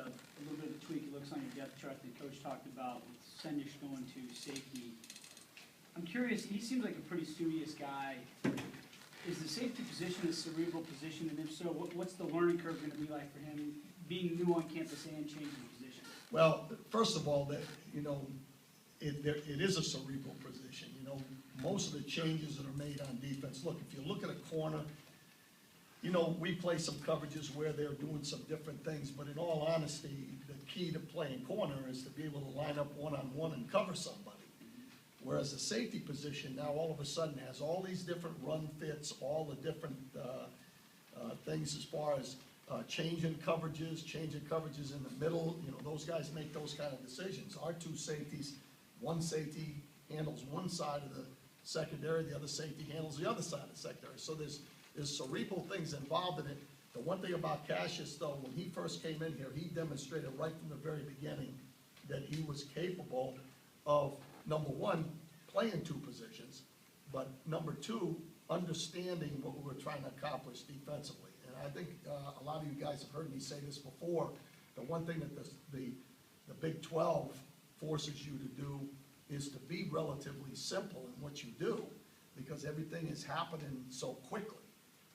a little bit of a tweak, it looks on your depth chart that Coach talked about with Sendish going to safety. I'm curious, he seems like a pretty studious guy. Is the safety position a cerebral position, and if so, what's the learning curve going to be like for him, being new on campus and changing position? Well, first of all, that it is a cerebral position. Most of the changes that are made on defense. Look, if you look at a corner, we play some coverages where they're doing some different things, but in all honesty, the key to playing corner is to be able to line up one-on-one and cover somebody. Whereas the safety position now all of a sudden has all these different run fits, all the different things as far as changing coverages in the middle. Those guys make those kind of decisions. Our two safeties, one safety handles one side of the secondary, the other safety handles the other side of the secondary. So there's cerebral things involved in it. The one thing about Cassius, though, when he first came in here, he demonstrated right from the very beginning that he was capable of, number one, playing two positions, but number two, understanding what we were trying to accomplish defensively. And I think a lot of you guys have heard me say this before. The one thing that the Big 12 forces you to do is to be relatively simple in what you do, because everything is happening so quickly.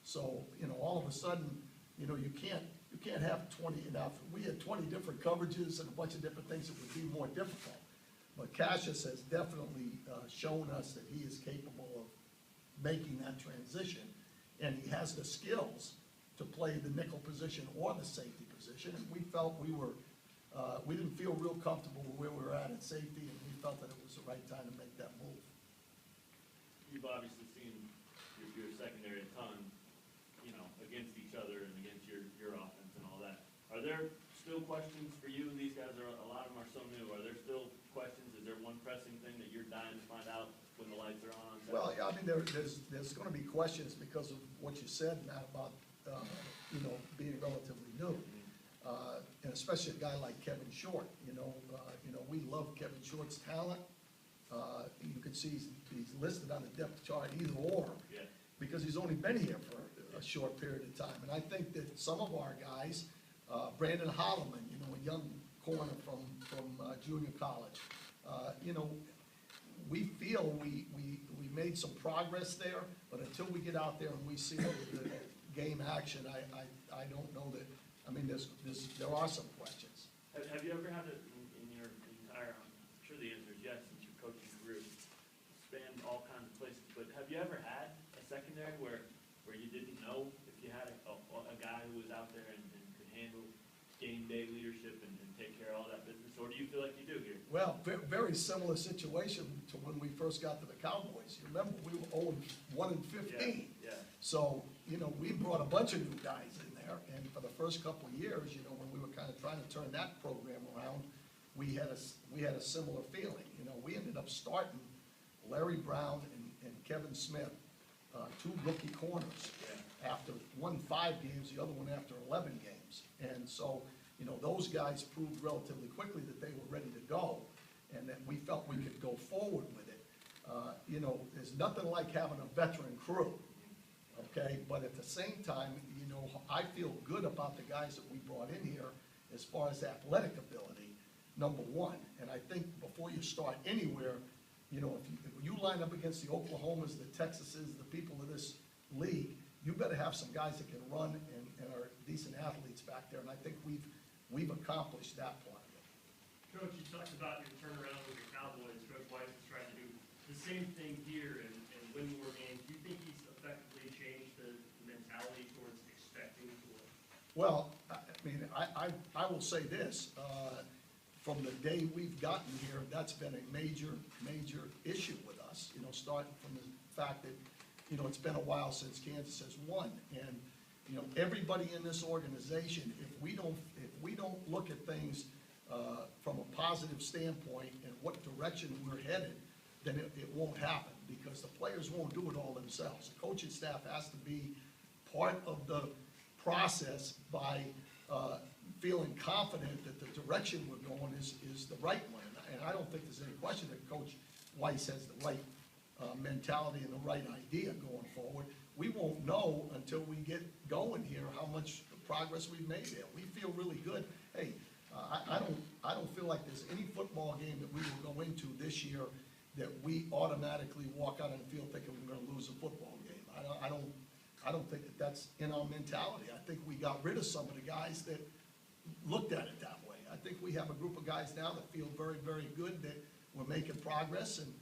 So, all of a sudden, you can't have 20 enough. We had 20 different coverages and a bunch of different things that would be more difficult. But Cassius has definitely shown us that he is capable of making that transition, and he has the skills to play the nickel position or the safety position. And we felt we didn't feel real comfortable with where we were at safety, and we felt that it was the right time to make that move. You've obviously seen your secondary a ton, against each other and against your offense and all that. Are there still questions for you? And these guys a lot of them are so new. Are there still questions? Is there one pressing thing that you're dying to find out when the lights are on? Well, yeah, I mean, there's going to be questions because of what you said, Matt, about being relatively new, and especially a guy like Kevin Short. We love Kevin Short's talent. You can see he's listed on the depth chart either or, yeah, because he's only been here for a short period of time. And I think that some of our guys, Brandon Holloman, a young corner from junior college, we feel we made some progress there, but until we get out there and we see the game action, I don't know that. I mean, there are some questions. Have you ever had it in your entire, I'm sure the answer is yes, since your coaching career spanned all kinds of places, but have you ever had a secondary where you didn't know if you had a guy who was out there and could handle game day leadership and take care of all that business, or do you feel like you do here? Well, very similar situation to when we first got to the Cowboys. You remember, we were 1-15. Yeah. So, we brought a bunch of new guys in there, and for the first couple of years, when we were kind of trying to turn that program around, we had a similar feeling. We ended up starting Larry Brown and Kevin Smith, two rookie corners. Yeah. After one 5 games, the other one after 11 games. And so, those guys proved relatively quickly that they were ready to go, and that we felt we could go forward with it. There's nothing like having a veteran crew, okay? But at the same time, I feel good about the guys that we brought in here as far as athletic ability, number one. And I think before you start anywhere, if you line up against the Oklahomas, the Texases, the people of this league, you better have some guys that can run and are decent athletes back there. And I think we've accomplished that part of it. Coach, you talked about your turnaround with the Cowboys. Coach Weiss is trying to do the same thing here and win more games. Do you think he's effectively changed the mentality towards expecting to win? Well, I will say this. From the day we've gotten here, that's been a major issue with us, starting from the fact that, it's been a while since Kansas has won. And, everybody in this organization, if we don't look at things from a positive standpoint and what direction we're headed, then it won't happen, because the players won't do it all themselves. The coaching staff has to be part of the process by feeling confident that the direction we're going is the right one. And I don't think there's any question that Coach Weiss has the right mentality and the right idea going forward. We won't know until we get going here how much progress we've made there. We feel really good. Hey, I don't feel like there's any football game that we will go into this year that we automatically walk out on the field thinking we're gonna lose a football game. I don't think that that's in our mentality. I think we got rid of some of the guys that looked at it that way. I think we have a group of guys now that feel very, very good that we're making progress, and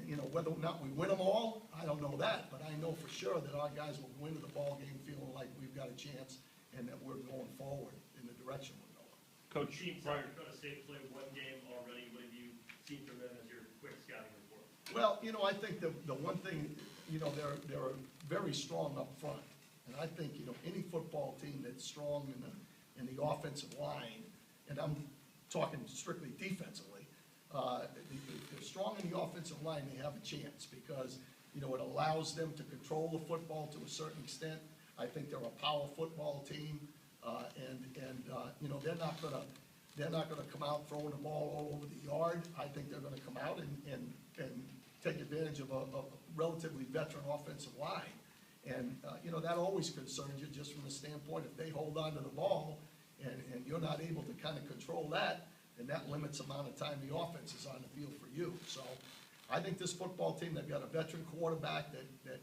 you know, whether or not we win them all, I don't know that, but I know for sure that our guys will go into the ball game feeling like we've got a chance and that we're going forward in the direction we're going. Coach, Team South Dakota State played one game already. What have you seen from them as your quick scouting report? Well, you know, I think the one thing, you know, they're very strong up front. And I think, you know, any football team that's strong in the offensive line, and I'm talking strictly defensively, if they're strong in the offensive line, they have a chance because, you know, it allows them to control the football to a certain extent. I think they're a power football team, and you know, they're not gonna come out throwing the ball all over the yard. I think they're gonna come out and take advantage of a relatively veteran offensive line. And, you know, that always concerns you just from the standpoint, if they hold on to the ball and you're not able to kind of control that, then that limits the amount of time the offense is on the field for you. So I think this football team, they've got a veteran quarterback that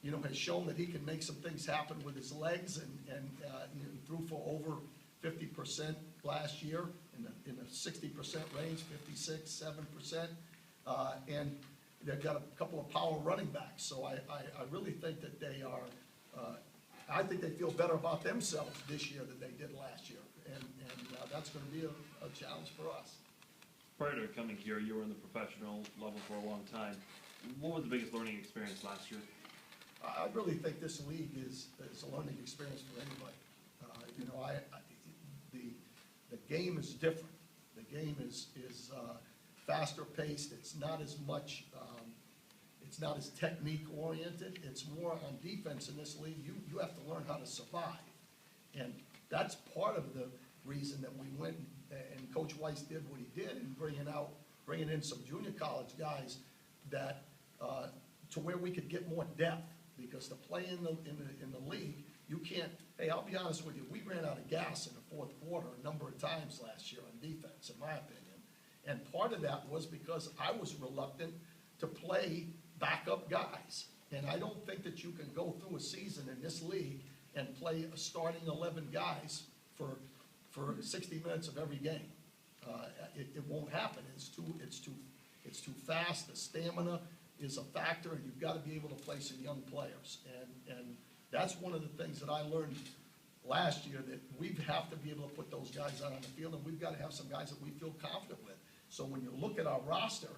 you know, has shown that he can make some things happen with his legs, and you know, he threw for over 50% last year, in the 60% range, 56, 7%. And they've got a couple of power running backs, so I really think that they are, I think they feel better about themselves this year than they did last year, and that's gonna be a challenge for us. prior to coming here, you were in the professional level for a long time. What was the biggest learning experience last year? I really think this league is a learning experience for anybody. You know, the game is different. The game is faster paced. It's not as much, it's not as technique oriented. It's more on defense in this league. You have to learn how to survive. And that's part of the reason that we went and Coach Weiss did what he did in bringing in some junior college guys that, to where we could get more depth. Because to play in the league, you can't, hey, I'll be honest with you, we ran out of gas in the fourth quarter a number of times last year on defense, in my opinion. And part of that was because I was reluctant to play backup guys. And I don't think that you can go through a season in this league and play a starting 11 guys for 60 minutes of every game. It won't happen. It's too fast. The stamina is a factor, and you've got to be able to play some young players. And that's one of the things that I learned last year, that we have to be able to put those guys out on the field, and we've got to have some guys that we feel confident with. So when you look at our roster,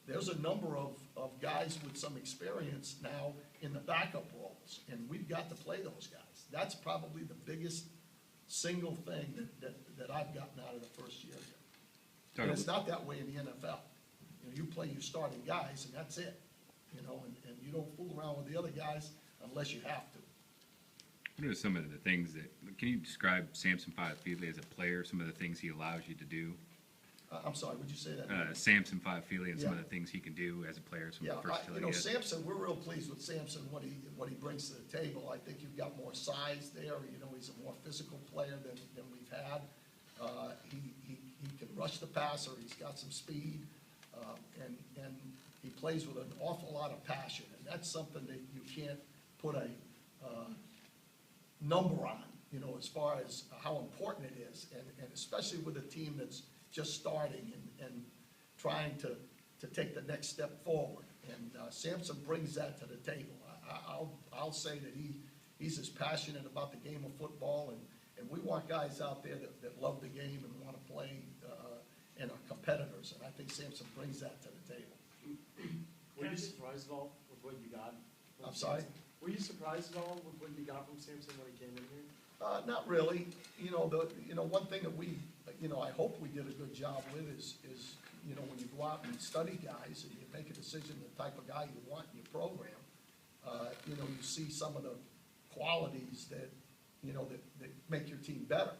there's a number of guys with some experience now in the backup roles, and we've got to play those guys. That's probably the biggest single thing that I've gotten out of the first year here. And it's not that way in the NFL. You know, you play your starting guys, and that's it. You know, and you don't fool around with the other guys unless you have to. What are some of the things can you describe Samson Fiat-Feely as a player, some of the things he allows you to do? I'm sorry, would you say that? Samson Fiat-Feely and some of Yeah. the things he can do as a player, some Yeah, of the versatility you know, he has. Samson, we're real pleased with Samson, what he brings to the table. I think you've got more size there. You know, he's a more physical player than we've had. He can rush the passer. He's got some speed, and he plays with an awful lot of passion. And that's something that you can't put a number on, you know, as far as how important it is, and especially with a team that's just starting and trying to take the next step forward. And Samson brings that to the table. I'll say that he's as passionate about the game of football, and we want guys out there that love the game and want to play and are competitors, and I think Samson brings that to the table. Were you surprised at all with what you got? I'm sorry? Were you surprised at all with what you got from Samson when he came in here? Not really. You know, one thing that we, I hope we did a good job with is, you know, when you go out and study guys and you make a decision the type of guy you want in your program, you know, you see some of the qualities that, you know, that make your team better.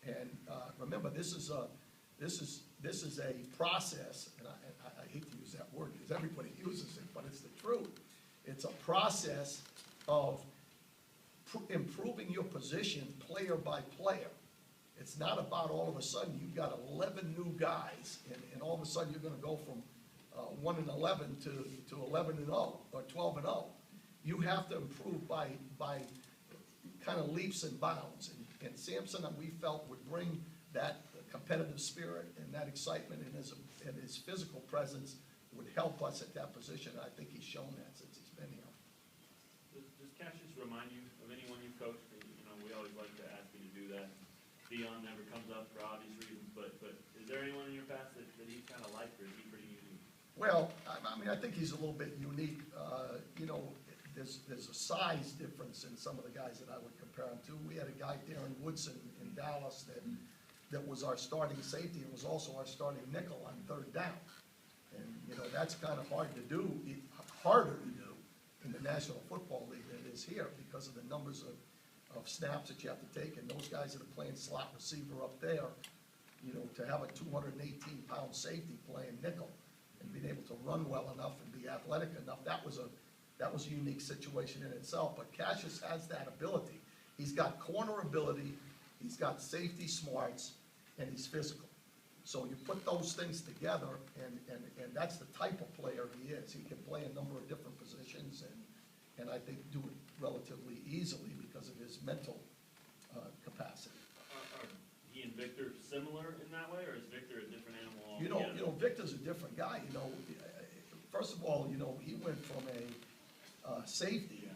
And remember, this is a process, and I hate to use that word because everybody uses it, but it's the truth. It's a process of improving your position player by player. It's not about all of a sudden, you've got 11 new guys, and all of a sudden, you're gonna go from 1-11 to 11-0, or 12-0. You have to improve by kind of leaps and bounds, and Sampson, we felt, would bring that competitive spirit and that excitement, and his physical presence would help us at that position. I think he's shown that since he's been here. Does Cassius remind you of anyone you've coached? You know, we always like to ask you to do that. Dion never comes up for obvious reasons, but is there anyone in your past that he's kind of like, or is he pretty unique? Well, I mean, I think he's a little bit unique. You know, there's a size difference in some of the guys that I would compare him to. We had a guy, Darren Woodson, in Dallas that was our starting safety and was also our starting nickel on third down. And, you know, that's kind of hard to do, harder to do in the National Football League than it is here because of the numbers of snaps that you have to take, and those guys that are playing slot receiver up there, you know, to have a 218-pound safety playing nickel and being able to run well enough and be athletic enough, that was a unique situation in itself. But Cassius has that ability. He's got corner ability, he's got safety smarts, and he's physical. So you put those things together, and that's the type of player he is. He can play a number of different positions, and I think do it relatively easily because of his mental capacity. Are he and Victor similar in that way, or is Victor a different animal You altogether? know, Victor's a different guy. You know, first of all, you know, he went from a safety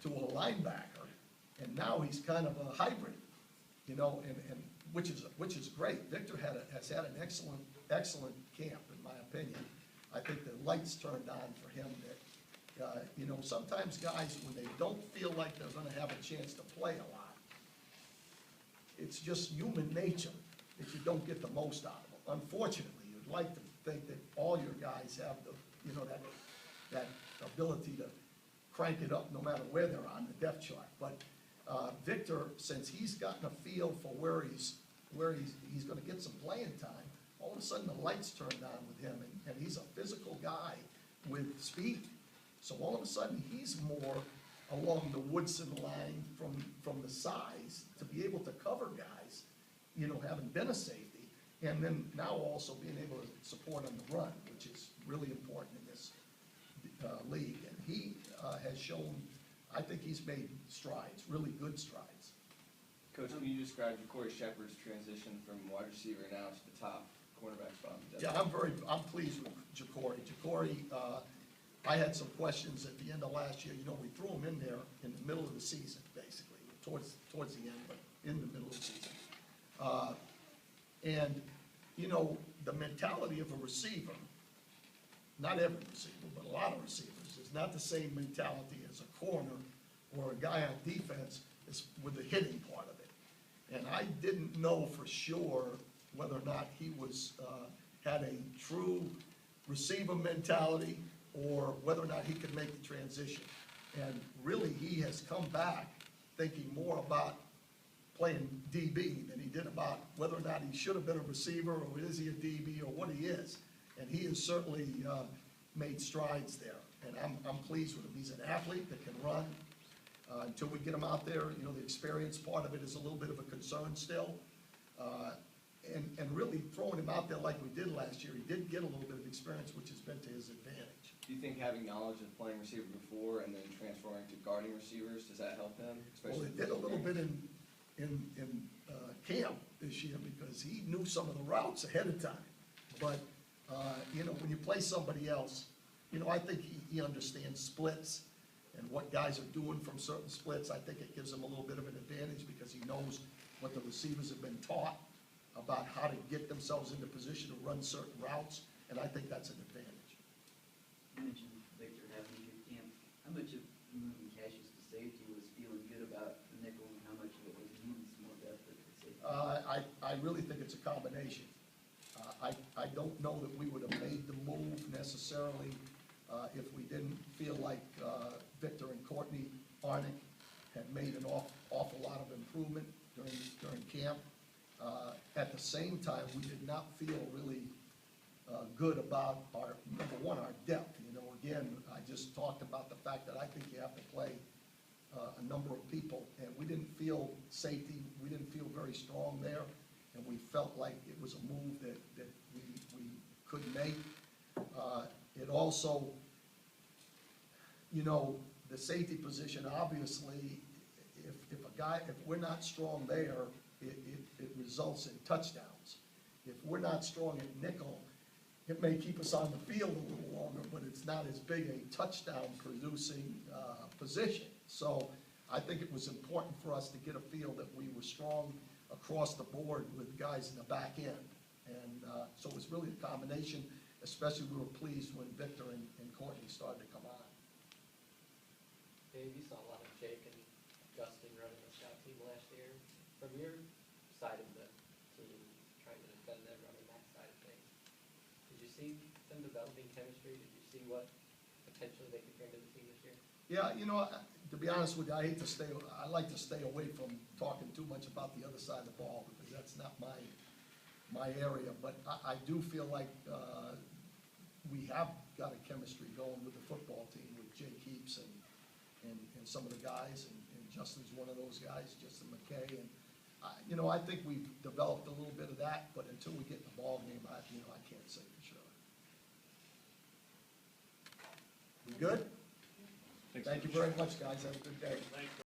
to a linebacker, and now he's kind of a hybrid. You know, and which is great. Victor has had an excellent camp, in my opinion. I think the lights turned on for him. That you know, sometimes guys, when they don't feel like they're going to have a chance to play a lot, it's just human nature that you don't get the most out of them. Unfortunately, you'd like to think that all your guys have the, you know, that ability to crank it up no matter where they're on the depth chart. But Victor, since he's gotten a feel for where he's going to get some playing time, all of a sudden the lights turned on with him, and he's a physical guy with speed. So all of a sudden he's more along the Woodson line from the size to be able to cover guys, you know, having been a safety, and then now also being able to support on the run, which is really important in this league. And he has shown, I think he's made strides, really good strides. Coach, can you describe Ja'Cory Shepherd's transition from wide receiver now to the top cornerback spot? Yeah, I'm pleased with Ja'Cory. Ja'Cory, I had some questions at the end of last year. You know, we threw him in there in the middle of the season, basically, towards the end, but in the middle of the season. And, you know, the mentality of a receiver, not every receiver, but a lot of receivers, is not the same mentality as a corner or a guy on defense is with the hitting part of it. And I didn't know for sure whether or not he was had a true receiver mentality or whether or not he could make the transition. And really, he has come back thinking more about playing DB than he did about whether or not he should have been a receiver, or is he a DB, or what he is. And he has certainly made strides there, and I'm pleased with him. He's an athlete that can run. Until we get him out there, you know, the experience part of it is a little bit of a concern still. And really throwing him out there like we did last year, he did get a little bit of experience, which has been to his advantage. Do you think having knowledge of playing receiver before and then transferring to guarding receivers, does that help him? Well, he did a little bit in camp this year because he knew some of the routes ahead of time. But, you know, when you play somebody else, you know, I think he understands splits and what guys are doing from certain splits. I think it gives him a little bit of an advantage because he knows what the receivers have been taught about how to get themselves into position to run certain routes, and I think that's an advantage. You mentioned Victor having a good camp. How much of moving Cassius to safety was feeling good about the nickel, and how much of it was needing some more depth at the safety? I really think it's a combination. I don't know that we would have made the move necessarily if we didn't feel like Victor and Courtney Arnick had made an awful lot of improvement during camp. At the same time, we did not feel really good about our, number one, our depth. You know, again, I just talked about the fact that I think you have to play a number of people, and we didn't feel safety. We didn't feel very strong there. and we felt like it was a move that we could make. It also, you know, the safety position, obviously, if we're not strong there, it results in touchdowns. If we're not strong at nickel, it may keep us on the field a little longer, but it's not as big a touchdown-producing position. So I think it was important for us to get a feel that we were strong across the board with guys in the back end. And so it was really a combination, especially we were pleased when Victor and Courtney started to come on. Dave, you saw a lot of Jake and Justin running the scout team last year. From your side of the team, trying to defend them running that side of things, did you see them developing chemistry? Did you see what potentially they could bring to the team this year? Yeah, you know, to be honest with you, I like to stay away from talking too much about the other side of the ball, because that's not my area, but I do feel like we have got a chemistry going with the football team, with Jake Heaps and some of the guys, and Justin's one of those guys, Justin McKay, and you know, I think we've developed a little bit of that, but until we get in the ball game, I can't say for sure. We good? Thank you very much, guys. Have a good day. Thanks.